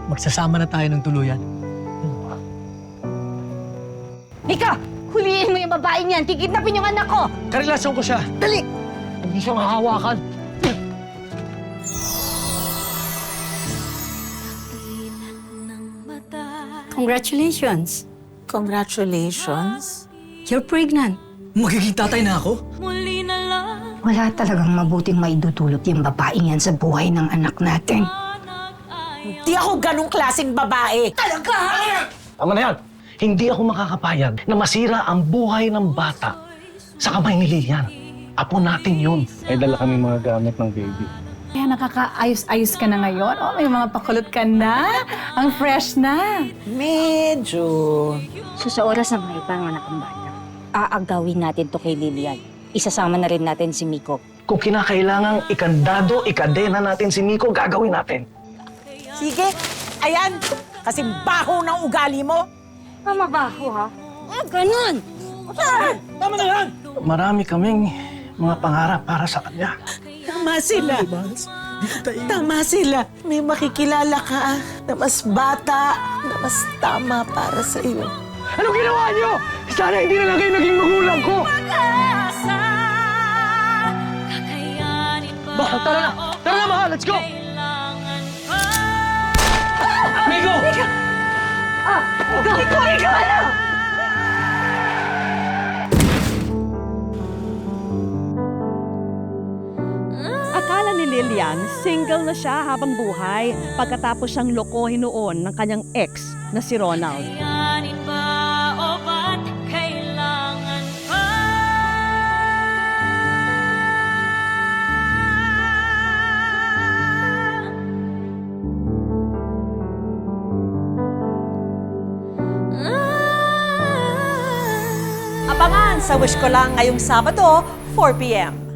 magsasama na tayo ng tuluyan. Mika! Huliin mo yung babaeng yan! Kikidnapin yung anak ko! Karelasyon ko siya. Dali! Hindi siya mahahawakan. Congratulations. Congratulations. You're pregnant. Magiging tatay na ako? Wala talagang mabuting maidudulot yung babaeng yan sa buhay ng anak natin. Di ako ganong klaseng babae. Tama na yan. Hindi ako makakapayag na masira ang buhay ng bata sa kamay ni Lilian. Apo natin yun. May dala kami mga gamit ng baby. Kaya nakakaayos-ayos ka na ngayon. Oh, may mga pakulot ka na. Ang fresh na. Medyo. So sa oras na may panganak ang bata, aagawin natin to kay Lilian. Isasama na rin natin si Miko. Kung kinakailangang ikandado, ikadena natin si Miko, gagawin natin. Sige, ayan. Kasi baho ng ugali mo. Mabaho ha? Ganun! Tama na yan! Marami kaming mga pangarap para sa kanya. Tama sila. Tama sila. May makikilala ka na mas bata, na mas tama para sa iyo. Anong ginawa niyo? Sana hindi na lang kayo naging magulang ko! Tara na! Tara na, mahal! Let's go! Miko! Akala ni Lilian, single na siya habang buhay pagkatapos siyang lokohin noon ng kanyang ex na si Ronald. Abangan sa Wish Ko Lang ngayong Sabado, 4 p.m.